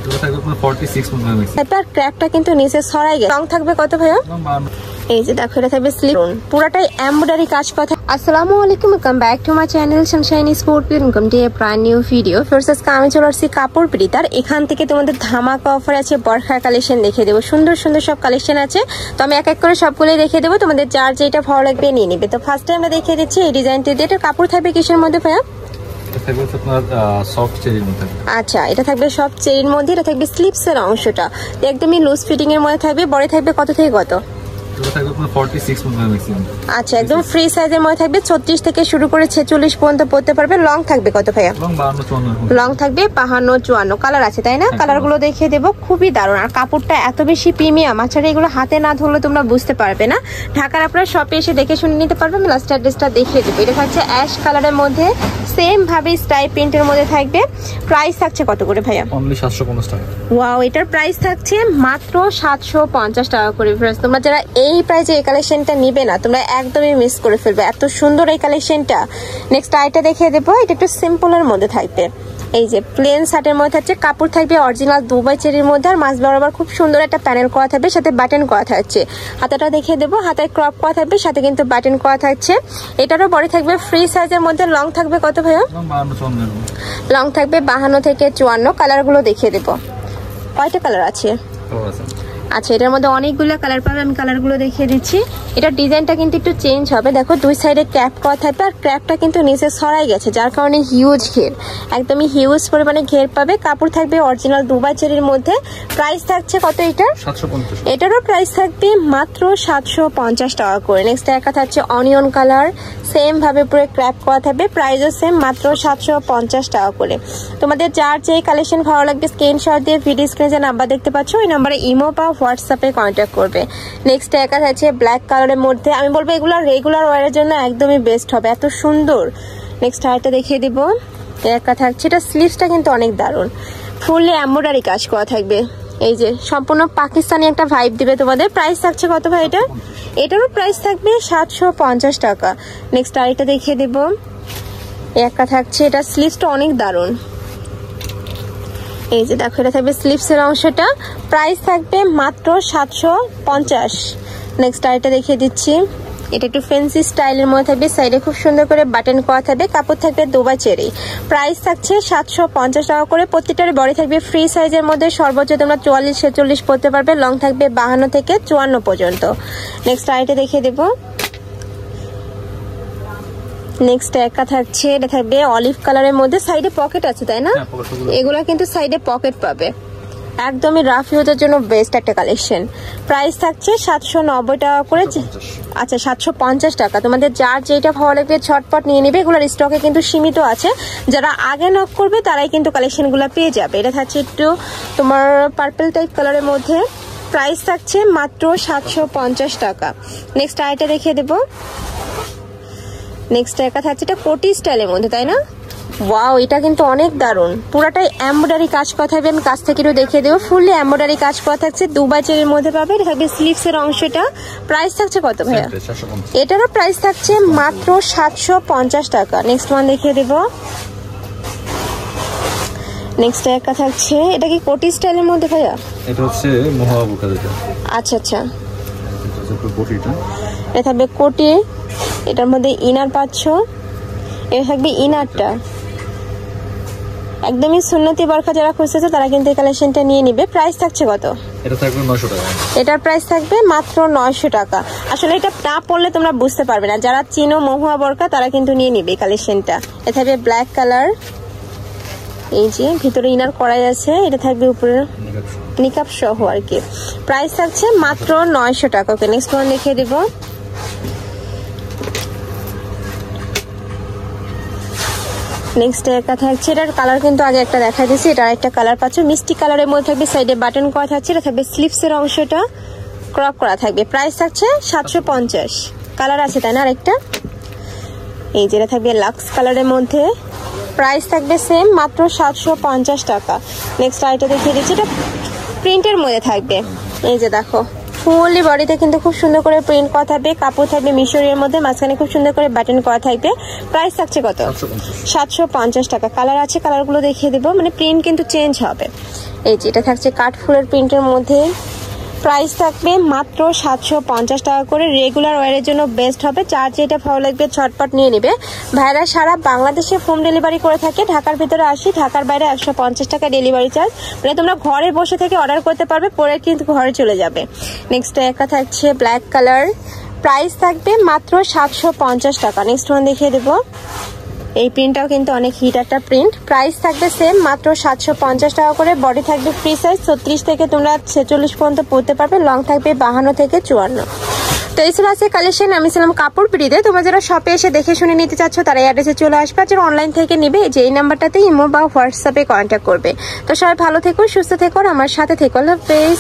এটা থাকবে আপনার 46 মডেল ম্যাক্স। তারপর ক্র্যাপটা কিন্তু নিচে ছড়াই গেছে। রং থাকবে কত ভাইয়া? এই যে দেখো এটা থাকবে স্লিপ, পুরাটাই এমব্রয়ডারি কাজ করা। আসসালামু আলাইকুম, welcome back to my channel Sunshine sport welcome to A brand new video. First আজকে আমি চলে আসছি কাপড় পিড়িতার। এখান থেকে তোমাদের ধামাকা অফার আছে, বরখার কালেকশন দেখিয়ে দেবো। সুন্দর সুন্দর সব কালেকশন আছে, তো আমি এক এক করে সবগুলোই দেখিয়ে দেবো। তোমাদের যার যেটা ভালো লাগবে নিয়ে নিবে। তো ফার্স্টে আমরা দেখিয়ে দিচ্ছি এই ডিজাইনটি দিয়ে। এটা কাপড় থাকবে কিসের মধ্যে ভাইয়া? আচ্ছা, এটা থাকবে সফট চেরির মধ্যে। এটা থাকবে স্লিপস এর অংশটা একদমই লুজ ফিটিং এর মধ্যে থাকবে। বড় থাকবে কত থেকে কত? আচ্ছা, একদম ফ্রি সাইজের মধ্যে থাকবে। 36 থেকে শুরু করে 46 পর্যন্ত পড়তে পারবে। লং থাকবে কত ভাইয়া? লং থাকবে 52-54 কালার আছে, তাই না? কালার গুলো দেখিয়ে দেবো, খুবই দারুণ। আর কাপড়টা এত বেশি প্রিমিয়াম, আচ্ছা এগুলো হাতে না ধরলে তোমরা বুঝতে পারবে না। ঢাকার আপনারা শপে এসে দেখে শুনে নিতে পারবে। আমি লাস্ট অ্যাড্রেসটা দেখিয়ে দেবো। এটা থাকছে অ্যাশ কালারের মধ্যে, সেম ভাবে স্টাইপ প্রিন্টের মধ্যে থাকবে। প্রাইস থাকছে কত করে ভাইয়া? অনলি 750 টাকা। ওয়াও, এটার প্রাইস থাকছে মাত্র 750 টাকা করে। তোমরা যারা এই প্রাইসে এই কালেকশনটা নিবে না, তোমরা একদমই মিস করে ফেলবে। এত সুন্দর এই কালেকশনটা। নেক্সট আইটা দেখিয়ে দেবো। এটা একটু সিম্পলের মধ্যে থাকবে। এই যে প্লেন শার্টের মধ্যে থাকছে, কাপড় থাকবে অরিজিনাল দুবাই চেরির মধ্যে। আর মাঝ বরাবর খুব সুন্দর একটা প্যানেল করা থাকবে, সাথে বাটন করা থাকছে। হাতাটা দেখিয়ে দেবো, হাতায় ক্রপ করা থাকবে, সাথে কিন্তু বাটন করা থাকছে। এটারও বডি থাকবে ফ্রি সাইজের মধ্যে। লং থাকবে কত ভাইয়া? লং থাকবে 52 থেকে 54। কালারগুলো দেখিয়ে দেবো। কয়টা কালার আছে? আচ্ছা, এটার মধ্যে অনেকগুলো কালার পাবে, আমি কালারগুলো দেখিয়ে দিচ্ছি। এটার ডিজাইনটা কিন্তু একটু চেঞ্জ হবে। দেখো দুই সাইডে ক্যাপ করা থাকবে, আর ক্যাপটা কিন্তু নিচে ছড়াই গেছে, যার কারণে হিউজ ঘের, একদমই হিউজ পরিমাণে ঘের পাবে। কাপড় থাকবে অরিজিনাল দুবাই চেরির মধ্যে। প্রাইস থাকছে কত এটা? 750। এটারও প্রাইস থাকবে মাত্র 750 টাকা করে। নেক্সট একটা থাকছে অনিয়ন কালার, সেম ভাবে পুরো ক্র্যাপ করা থাকবে। প্রাইসও সেম, মাত্র 750 টাকা করে। তোমাদের যার যে কালেকশন ভালো লাগবে স্ক্রিনশট দিয়ে ভিডিও স্ক্রিনে যে নাম্বার দেখতে পাচ্ছ, ওই নাম্বারে ইমো বা হোয়াটসঅ্যাপে কন্ট্যাক্ট করবে। নেক্সট একটা আছে ব্ল্যাক কালারের মধ্যে। আমি বলবো এগুলো রেগুলার ওয়ারের জন্য একদমই বেস্ট হবে, এত সুন্দর। নেক্সট আরেকটা দেখিয়ে দিব। একটা থাকছে, এটা স্লিভসটা কিন্তু অনেক দারুণ, ফুললি এমব্রয়ডারি কাজ করা থাকবে। এই যে সম্পূর্ণ পাকিস্তানি একটা ভাইব দিবে তোমাদের। প্রাইস থাকছে কত ভাই এটা? এটারও প্রাইস থাকবে 750 টাকা। নেক্সট আরেকটা দেখিয়ে দেব। একটা থাকছে, এটা স্লিভসটা অনেক দারুণ। এই যে দেখো, এটা থাকবে স্লিভসের অংশটা। প্রাইস থাকবে মাত্র 750। নেক্সট আরেকটা দেখিয়ে দিচ্ছি। এটা একটু ফ্যান্সি স্টাইলের মধ্যে থাকবে, সাইডে খুব সুন্দর করে বাটন করা থাকবে। কাপড় থাকবে দুবাই চেরি। প্রাইস থাকছে 750 টাকা করে। প্রত্যেকটার বডি থাকবে ফ্রি সাইজের মধ্যে। সর্বোচ্চ তোমরা 44-46 পড়তে পারবে। লং থাকবে 52 থেকে 54 পর্যন্ত। নেক্সট আরেকটা দেখিয়ে দেবো। নেক্সট একটা থাকছে, এটা থাকবে অলিভ কালারের মধ্যে, সাইডে পকেট আছে, তাই না? এগুলা কিন্তু সাইডে পকেট পাবে। একদমই রাফ ইউজের জন্য বেস্ট একটা কালেকশন। প্রাইস থাকছে 790 টাকা করে। আচ্ছা, 750 টাকা। তোমাদের যার যেটা ভালো লাগবে ছটপট নিয়ে নিবে। এগুলোর স্টকে কিন্তু সীমিত আছে, যারা আগে নক করবে তারাই কিন্তু কালেকশনগুলো পেয়ে যাবে। এটা থাকছে একটু তোমার পার্পল টাইপ কালারের মধ্যে। প্রাইস থাকছে মাত্র 750 টাকা। নেক্সট আইটা দেখিয়ে দেবো। নেক্সট একটা থাকছে, এটা কোটি স্টাইলের মধ্যে, তাই না? ওয়াও, এটা কিন্তু অনেক দারুণ। পুরাটাই এমব্রয়ডারি কাজ করা থাকবে। আমি কাছ থেকে একটু দেখিয়ে দেবো। ফুললি এমব্রয়ডারি কাজ করা থাকছে, দুবাই চেরির মধ্যে পাবে। এটা থাকবে স্লিভস এর অংশটা। প্রাইস থাকছে কত ভাইয়া? এটারও প্রাইস থাকছে মাত্র 750 টাকা। নেক্সট ওয়ান দেখিয়ে দেবো। নেক্সট একটা থাকছে, এটা কি কোটি স্টাইলের মধ্যে ভাইয়া? এটা হচ্ছে মোহাবুকা যেটা। আচ্ছা আচ্ছা, এটা হচ্ছে কোটিটা। এটা থাকবে কোটি, এটার মধ্যে ইনার পাচ্ছ। এটা থাকবে ইনারটা। একদমই সুন্নতি বরখা যারা খুঁজতেছে তারা কিন্তু এই কালেকশনটা নিয়ে নিবে। প্রাইস থাকছে কত? এটা থাকবে 900 টাকা। এটার প্রাইস থাকবে মাত্র 900 টাকা। আসলে এটা না পড়লে তোমরা বুঝতে পারবে না। যারা চিনো মহুয়া বরখা তারা কিন্তু নিয়ে নিবে এই কালেকশনটা। এটা থাকবে ব্ল্যাক কালার। এই যে ভিতরে ইনার করাই আছে। এটা থাকবে উপরে নিকাব সহ আর কি। প্রাইস থাকছে মাত্র 900 টাকা। ওকে, নেক্সট ওয়ান দেখিয়ে দেবো। নেক্সট একটা থাকছে, এটার কালার কিন্তু আগে একটা দেখা দিয়েছি। এটা একটা কালার পাচ্ছ, মিষ্টি কালারের মধ্যে থাকবে। সাইডে বাটন করা থাকছে। এটা থাকবে স্লিভসের অংশটা ক্রপ করা থাকবে। প্রাইস থাকছে 750। কালার আছে, তাই না? আরেকটা এই যেটা থাকবে লাক্স কালারের মধ্যে। প্রাইস থাকবে সেম, মাত্র 750 টাকা। নেক্সট আইটা দেখিয়ে দিচ্ছি, এটা প্রিন্টের মধ্যে থাকবে। এই যে দেখো, ফুললি বডিতে কিন্তু খুব সুন্দর করে প্রিন্ট করা থাকবে। কাপড় থাকবে মিশরের মধ্যে, মাঝখানে খুব সুন্দর করে বাটন করা থাকবে। প্রাইস থাকছে কত? 750 টাকা। কালার আছে, কালারগুলো দেখিয়ে দেবো। মানে প্রিন্ট কিন্তু চেঞ্জ হবে। এই যে এটা থাকছে কাঠফুলের প্রিন্টের মধ্যে, প্রাইস থাকবে মাত্র 750 টাকা করে। রেগুলার ওয়ারের জন্য বেস্ট হবে, যার যেটা ভালো লাগবে ঝটপট নিয়ে নেবে। ভাইরা সারা বাংলাদেশে হোম ডেলিভারি করে থাকে, ঢাকার ভিতরে 80, ঢাকার বাইরে 150 টাকা ডেলিভারি চার্জ। মানে তোমরা ঘরে বসে থেকে অর্ডার করতে পারবে, পরে কিন্তু ঘরে চলে যাবে। নেক্সট একটা থাকছে ব্ল্যাক কালার, প্রাইস থাকবে মাত্র 750 টাকা। নেক্সট ওয়ান দেখিয়ে দেবো, এই প্রিন্টটাও কিন্তু অনেক হিট একটা প্রিন্ট, প্রাইস থাকবে সেম মাত্র 750 টাকা করে। বডি থাকবে ফ্রি সাইজ, 36 থেকে তোমরা 46 পর্যন্ত পরতে পারবে, লং থাকবে 52 থেকে 54। তো এই ছিল আছে কালেকশন। আমি ছিলাম কাপড় পিড়িতে। তোমরা যারা শপে এসে দেখে শুনে নিতে চাচ্ছ তারা এই অ্যাড্রেসে চলে আসবে, আর যারা অনলাইন থেকে নিবে যে এই নাম্বারটাতে ইমো বা হোয়াটসঅ্যাপে কন্ট্যাক্ট করবে। তো সবাই ভালো থেকো, সুস্থ থেকো, আমার সাথে থেকো। আল্লাহ হাফেজ।